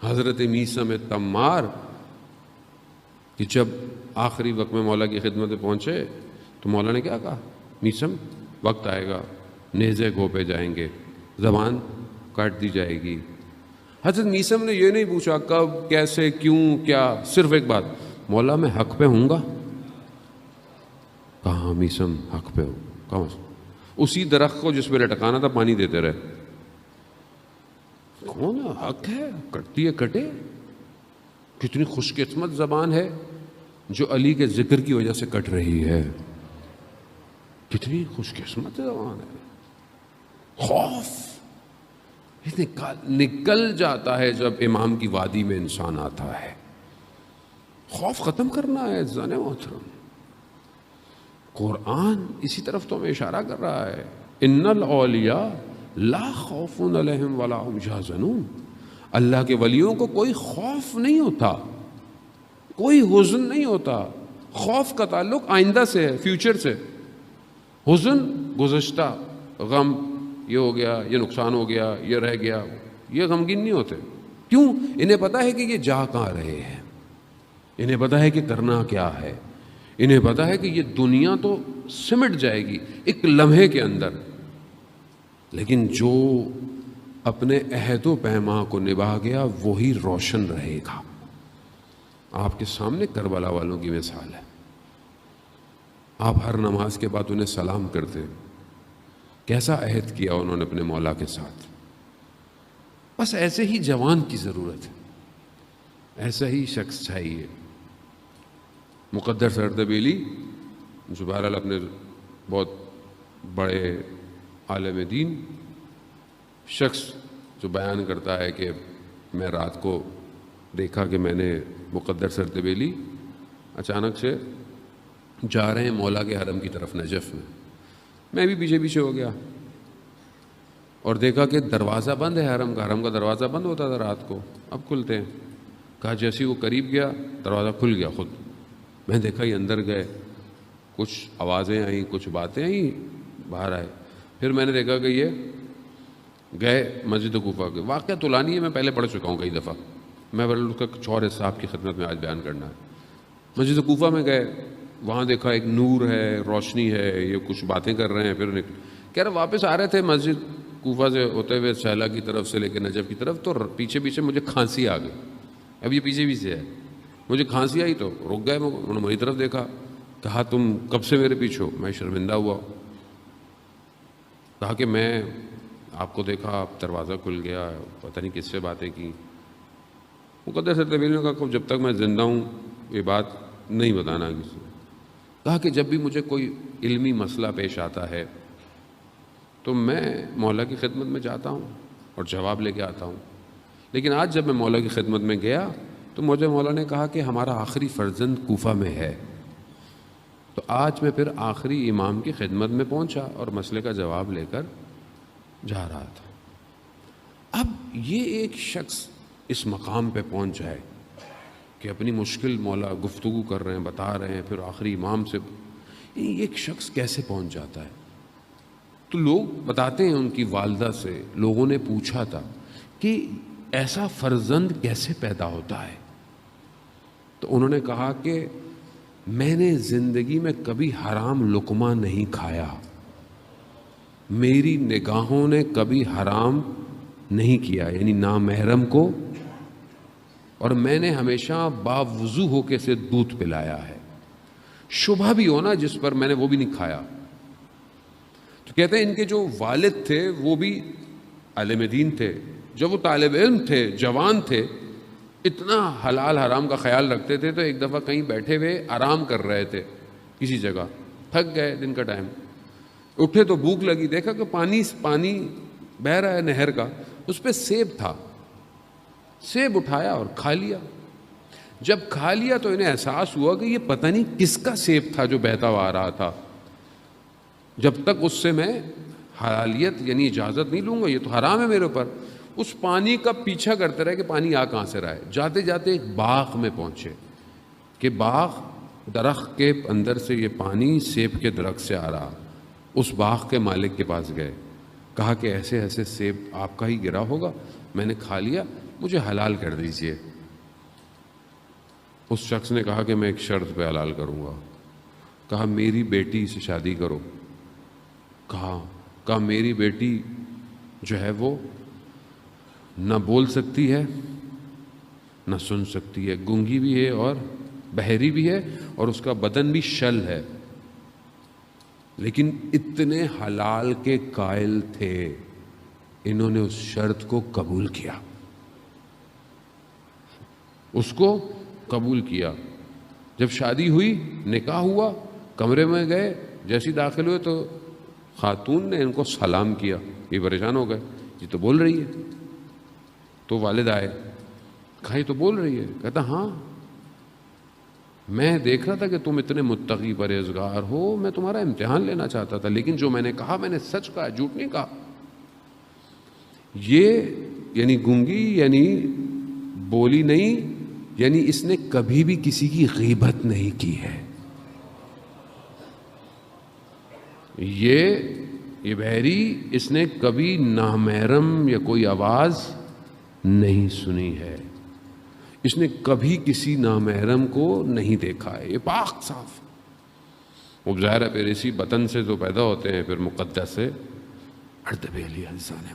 حضرت میثم تمار کہ جب آخری وقت میں مولا کی خدمت میں پہنچے تو مولا نے کیا کہا؟ میثم وقت آئے گا نیزے گھوپے جائیں گے، زبان کاٹ دی جائے گی۔ حضرت میثم نے یہ نہیں پوچھا کب، کیسے، کیوں، کیا، صرف ایک بات، مولا میں حق پہ ہوں گا؟ کہاں میثم حق پہ ہو؟ کہاں؟ اسی درخت کو جس پہ لٹکانا تھا پانی دیتے رہے۔ کون حق ہے، کٹتی ہے کٹے۔ کتنی خوش قسمت زبان ہے جو علی کے ذکر کی وجہ سے کٹ رہی ہے، کتنی خوش قسمت زبان ہے۔ خوف نکل جاتا ہے جب امام کی وادی میں انسان آتا ہے۔ خوف ختم کرنا ہے عزیزان محترم۔ قرآن اسی طرف تو ہمیں اشارہ کر رہا ہے، ان الاولیاء لا خوف علیہم ولا هم یحزنون۔ اللہ کے ولیوں کو کوئی خوف نہیں ہوتا، کوئی حزن نہیں ہوتا۔ خوف کا تعلق آئندہ سے ہے، فیوچر سے۔ حزن گزشتہ، غم یہ ہو گیا، یہ نقصان ہو گیا، یہ رہ گیا، یہ غمگین نہیں ہوتے۔ کیوں؟ انہیں پتا ہے کہ یہ جا کہاں رہے ہیں، انہیں پتا ہے کہ کرنا کیا ہے، انہیں پتا ہے کہ یہ دنیا تو سمٹ جائے گی ایک لمحے کے اندر، لیکن جو اپنے عہد و پیما کو نبھا گیا وہی روشن رہے گا۔ آپ کے سامنے کربلا والوں کی مثال ہے۔ آپ ہر نماز کے بعد انہیں سلام کرتے ہیں، کیسا عہد کیا انہوں نے اپنے مولا کے ساتھ۔ بس ایسے ہی جوان کی ضرورت ہے، ایسا ہی شخص چاہیے۔ مقدر سردبیلی جو بہرحال اپنے بہت بڑے عالم دین شخص جو بیان کرتا ہے کہ میں رات کو دیکھا کہ میں نے مقدر سردبیلی اچانک سے جا رہے ہیں مولا کے حرم کی طرف نجف میں بھی پیچھے پیچھے ہو گیا اور دیکھا کہ دروازہ بند ہے حرم کا دروازہ بند ہوتا تھا رات کو، اب کھلتے ہیں۔ کہا جیسے وہ قریب گیا دروازہ کھل گیا خود۔ میں دیکھا یہ اندر گئے، کچھ آوازیں آئیں، کچھ باتیں آئیں، باہر آئے۔ پھر میں نے دیکھا کہ یہ گئے مسجد کوفہ کے۔ واقعہ طولانی ہے، میں پہلے پڑھ چکا ہوں کئی دفعہ، میں اس کا کچھ اور حصہ آپ کی خدمت میں آج بیان کرنا ہے۔ مسجد کوفہ میں گئے، وہاں دیکھا ایک نور ہے، روشنی ہے، یہ کچھ باتیں کر رہے ہیں۔ پھر کہہ رہے واپس آ رہے تھے مسجد کوفہ سے ہوتے ہوئے سہلا کی طرف سے لے کے نجف کی طرف، تو پیچھے پیچھے مجھے کھانسی آ گئی۔ اب یہ پیچھے پیچھے ہے، مجھے کھانسی آئی تو رک گئے، انہوں نے میری طرف دیکھا، کہا تم کب سے میرے پیچھے ہو؟ میں شرمندہ ہوا، کہا کہ میں آپ کو دیکھا، آپ دروازہ کھل گیا، پتہ نہیں کس سے باتیں کی۔ مقدس سردبیلی نے کہا جب تک میں زندہ ہوں یہ بات نہیں بتانا کسی کو۔ کہا کہ جب بھی مجھے کوئی علمی مسئلہ پیش آتا ہے تو میں مولا کی خدمت میں جاتا ہوں اور جواب لے کے آتا ہوں، لیکن آج جب میں مولا کی خدمت میں گیا تو مجھے مولا نے کہا کہ ہمارا آخری فرزند کوفہ میں ہے، تو آج میں پھر آخری امام کی خدمت میں پہنچا اور مسئلے کا جواب لے کر جا رہا تھا۔ اب یہ ایک شخص اس مقام پہ پہنچ جائے کہ اپنی مشکل مولا گفتگو کر رہے ہیں، بتا رہے ہیں، پھر آخری امام سے ایک شخص کیسے پہنچ جاتا ہے؟ تو لوگ بتاتے ہیں ان کی والدہ سے لوگوں نے پوچھا تھا کہ ایسا فرزند کیسے پیدا ہوتا ہے، تو انہوں نے کہا کہ میں نے زندگی میں کبھی حرام لقمہ نہیں کھایا، میری نگاہوں نے کبھی حرام نہیں کیا، یعنی نامحرم کو، اور میں نے ہمیشہ باوضو ہو کے اسے دودھ پلایا ہے، شبہ بھی ہونا جس پر میں نے وہ بھی نہیں کھایا۔ تو کہتے ہیں ان کے جو والد تھے وہ بھی عالم دین تھے، جب وہ طالب علم تھے، جوان تھے، اتنا حلال حرام کا خیال رکھتے تھے، تو ایک دفعہ کہیں بیٹھے ہوئے آرام کر رہے تھے کسی جگہ، تھک گئے، دن کا ٹائم، اٹھے تو بھوک لگی، دیکھا کہ پانی بہہ رہا ہے نہر کا، اس پہ سیب تھا، سیب اٹھایا اور کھا لیا۔ جب کھا لیا تو انہیں احساس ہوا کہ یہ پتہ نہیں کس کا سیب تھا جو بہتا ہوا آ رہا تھا، جب تک اس سے میں حلالیت یعنی اجازت نہیں لوں گا، یہ تو حرام ہے میرے اوپر۔ اس پانی کا پیچھا کرتے رہے کہ پانی آ کہاں سے رہا ہے، جاتے جاتے ایک باغ میں پہنچے کہ باغ درخت کے اندر سے یہ پانی سیب کے درخت سے آ رہا۔ اس باغ کے مالک کے پاس گئے، کہا کہ ایسے ایسے سیب آپ کا ہی گرا ہوگا، میں نے کھا لیا، مجھے حلال کر دیجئے۔ اس شخص نے کہا کہ میں ایک شرط پہ حلال کروں گا۔ کہا میری بیٹی سے شادی کرو۔ کہا میری بیٹی جو ہے وہ نہ بول سکتی ہے نہ سن سکتی ہے، گونگی بھی ہے اور بہری بھی ہے، اور اس کا بدن بھی شل ہے، لیکن اتنے حلال کے قائل تھے، انہوں نے اس شرط کو قبول کیا، اس کو قبول کیا۔ جب شادی ہوئی، نکاح ہوا، کمرے میں گئے، جیسے داخل ہوئے تو خاتون نے ان کو سلام کیا۔ یہ پریشان ہو گئے، یہ تو بول رہی ہے۔ تو والد آئے، کہا یہ تو بول رہی ہے۔ کہتا ہاں، میں دیکھ رہا تھا کہ تم اتنے متقی پرہیزگار ہو، میں تمہارا امتحان لینا چاہتا تھا، لیکن جو میں نے کہا میں نے سچ کہا، جھوٹ نہیں کہا۔ یہ یعنی گونگی، یعنی بولی نہیں، یعنی اس نے کبھی بھی کسی کی غیبت نہیں کی ہے۔ یہ بہری، اس نے کبھی نامحرم یا کوئی آواز نہیں سنی ہے، اس نے کبھی کسی نامحرم کو نہیں دیکھا ہے، یہ پاک صاف۔ اب ظاہر ہے پھر اسی بطن سے جو پیدا ہوتے ہیں پھر مقدس سے اردبیلی انسان ہے۔